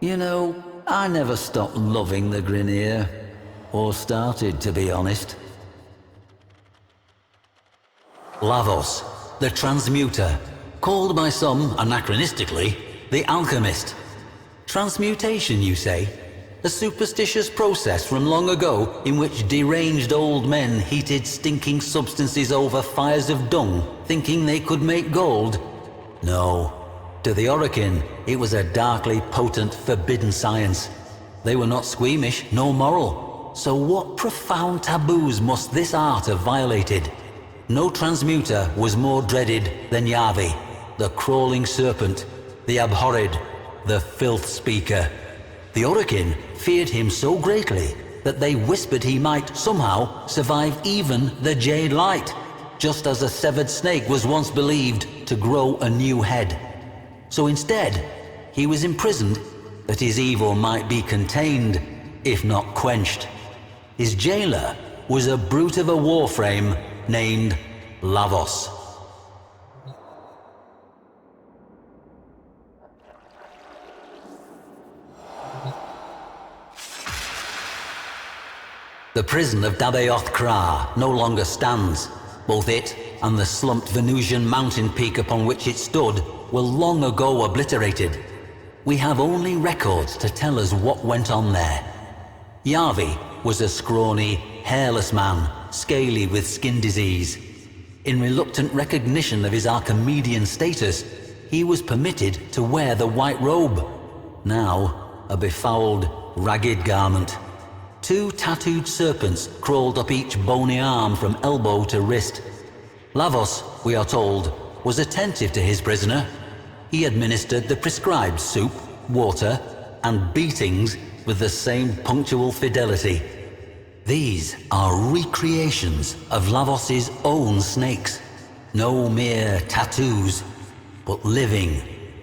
You know, I never stopped loving the Grineer. Or started, to be honest. Lavos, the Transmuter, called by some, anachronistically, the Alchemist. Transmutation, you say? A superstitious process from long ago in which deranged old men heated stinking substances over fires of dung, thinking they could make gold? No. To the Orokin, it was a darkly potent, forbidden science. They were not squeamish, nor moral. So what profound taboos must this art have violated? No transmuter was more dreaded than Yavi, the crawling serpent, the abhorred, the filth speaker. The Orokin feared him so greatly that they whispered he might somehow survive even the Jade Light, just as a severed snake was once believed to grow a new head. So instead, he was imprisoned that his evil might be contained, if not quenched. His jailer was a brute of a Warframe named Lavos. The prison of Dabaoth Kra no longer stands. Both it and the slumped Venusian mountain peak upon which it stood were long ago obliterated. We have only records to tell us what went on there. Yavi was a scrawny, hairless man, scaly with skin disease. In reluctant recognition of his Archimedean status, he was permitted to wear the white robe, now a befouled, ragged garment. 2 tattooed serpents crawled up each bony arm from elbow to wrist. Lavos, we are told, was attentive to his prisoner. He administered the prescribed soup, water, and beatings with the same punctual fidelity. These are recreations of Lavos's own snakes. No mere tattoos, but living,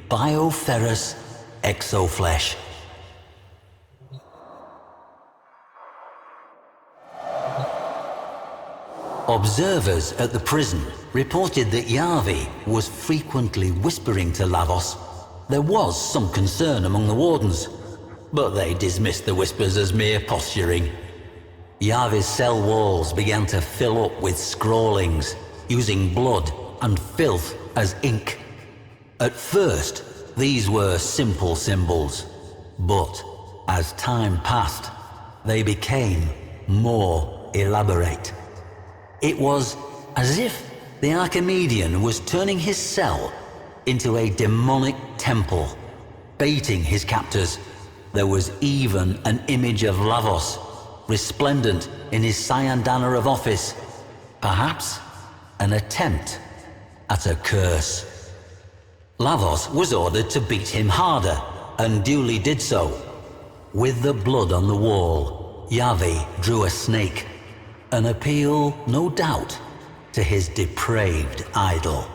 bioferrous exoflesh. Observers at the prison reported that Yavi was frequently whispering to Lavos. There was some concern among the wardens, but they dismissed the whispers as mere posturing. Yavi's cell walls began to fill up with scrawlings, using blood and filth as ink. At first, these were simple symbols, but as time passed, they became more elaborate. It was as if the Archimedean was turning his cell into a demonic temple, baiting his captors. There was even an image of Lavos, resplendent in his cyan-dana of office, perhaps an attempt at a curse. Lavos was ordered to beat him harder, and duly did so. With the blood on the wall, Yavi drew a snake, an appeal, no doubt, to his depraved idol.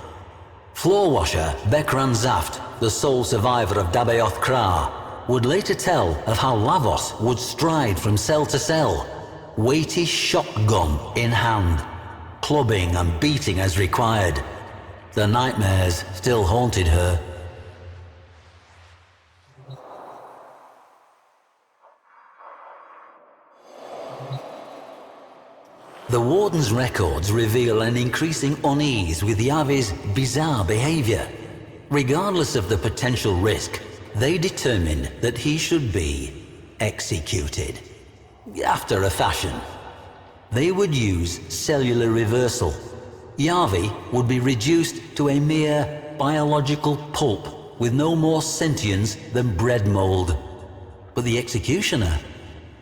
Floor washer Bekran Zaft, the sole survivor of Dabaoth Kra, would later tell of how Lavos would stride from cell to cell, weighty shotgun in hand, clubbing and beating as required. The nightmares still haunted her. The warden's records reveal an increasing unease with Yavi's bizarre behavior. Regardless of the potential risk, they determined that he should be executed. After a fashion. They would use cellular reversal. Yavi would be reduced to a mere biological pulp with no more sentience than bread mold. But the executioner?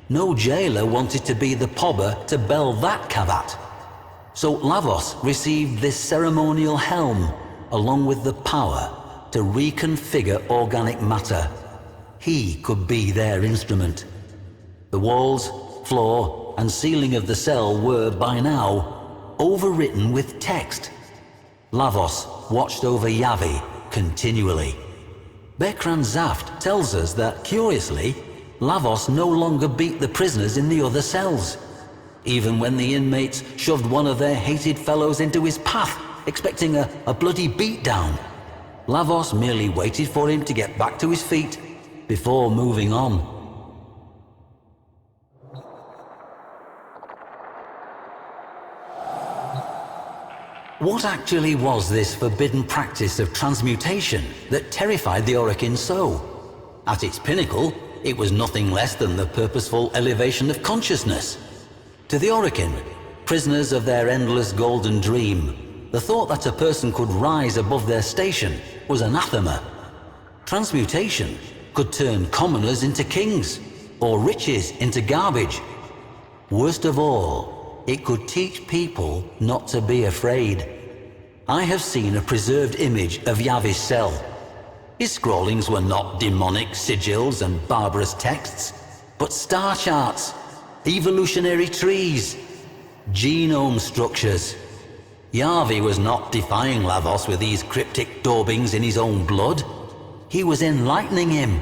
No jailer wanted to be the pobber to bell that cavat. So Lavos received this ceremonial helm, along with the power to reconfigure organic matter. He could be their instrument. The walls, floor, and ceiling of the cell were, by now, overwritten with text. Lavos watched over Yavi continually. Bekran Zaft tells us that, curiously, Lavos no longer beat the prisoners in the other cells. Even when the inmates shoved one of their hated fellows into his path, expecting a bloody beatdown, Lavos merely waited for him to get back to his feet, before moving on. What actually was this forbidden practice of transmutation that terrified the Orokin so? At its pinnacle, it was nothing less than the purposeful elevation of consciousness. To the Orokin, prisoners of their endless golden dream, the thought that a person could rise above their station was anathema. Transmutation could turn commoners into kings, or riches into garbage. Worst of all, it could teach people not to be afraid. I have seen a preserved image of Yavi's cell. His scrawlings were not demonic sigils and barbarous texts, but star charts, evolutionary trees, genome structures. Yavi was not defying Lavos with these cryptic daubings in his own blood. He was enlightening him.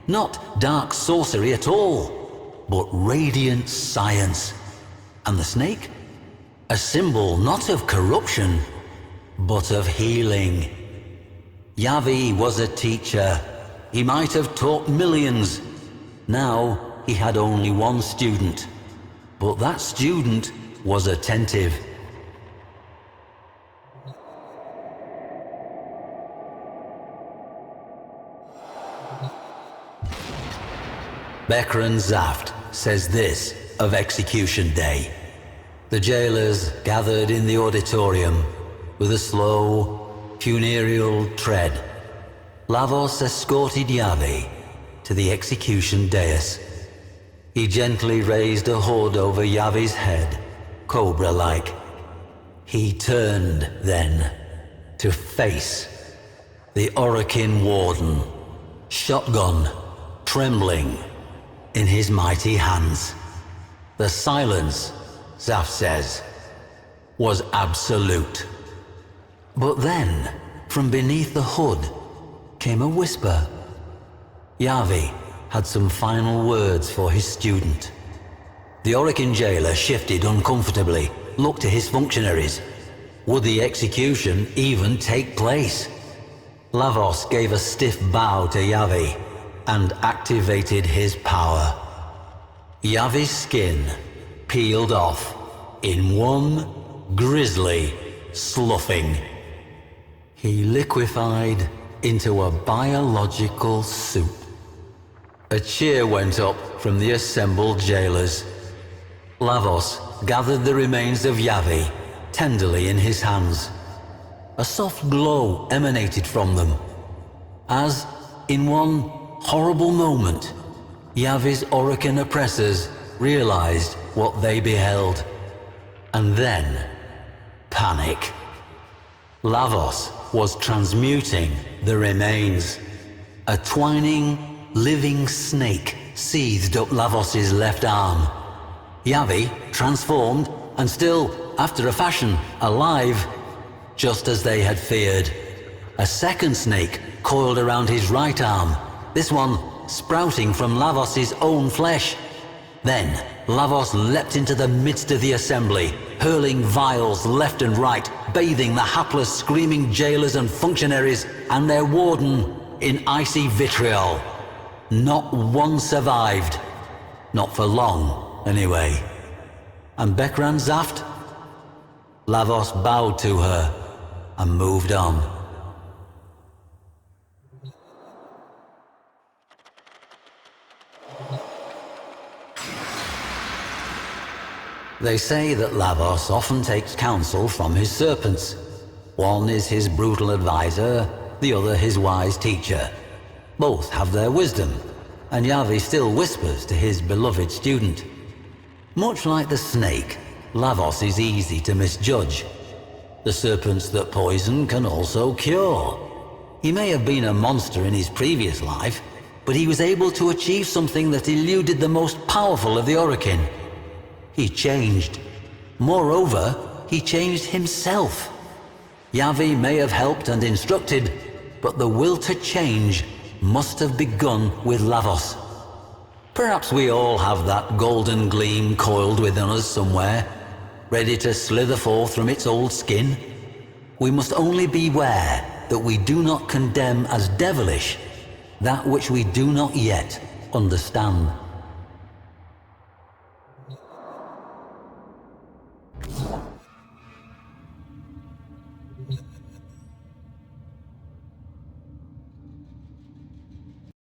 Not dark sorcery at all, but radiant science. And the snake? A symbol not of corruption, but of healing. Yavi was a teacher. He might have taught millions. Now he had only one student, but that student was attentive. Bekran Zaft says this of Execution Day. The jailers gathered in the auditorium with a slow, funereal tread. Lavos escorted Yavi to the execution dais. He gently raised a hood over Yavi's head, cobra-like. He turned, then, to face the Orokin warden, shotgun trembling in his mighty hands. The silence, Zaft says, was absolute. But then, from beneath the hood, came a whisper. Yavi had some final words for his student. The Orokin jailer shifted uncomfortably, looked to his functionaries. Would the execution even take place? Lavos gave a stiff bow to Yavi and activated his power. Yavi's skin peeled off in one grisly sloughing. He liquefied into a biological soup. A cheer went up from the assembled jailers. Lavos gathered the remains of Yavi tenderly in his hands. A soft glow emanated from them, as, in one horrible moment, Yavi's Orokin oppressors realized what they beheld. And then, panic. Lavos was transmuting the remains. A twining, living snake seethed up Lavos's left arm. Yavi, transformed, and still, after a fashion, alive, just as they had feared. A second snake coiled around his right arm, this one sprouting from Lavos's own flesh. Then, Lavos leapt into the midst of the assembly, hurling vials left and right, bathing the hapless, screaming jailers and functionaries and their warden in icy vitriol. Not one survived. Not for long, anyway. And Bekran Zaft? Lavos bowed to her and moved on. They say that Lavos often takes counsel from his serpents. One is his brutal advisor, the other his wise teacher. Both have their wisdom, and Yavi still whispers to his beloved student. Much like the snake, Lavos is easy to misjudge. The serpents that poison can also cure. He may have been a monster in his previous life, but he was able to achieve something that eluded the most powerful of the Orokin. He changed. Moreover, he changed himself. Yavi may have helped and instructed, but the will to change must have begun with Lavos. Perhaps we all have that golden gleam coiled within us somewhere, ready to slither forth from its old skin. We must only beware that we do not condemn as devilish that which we do not yet understand.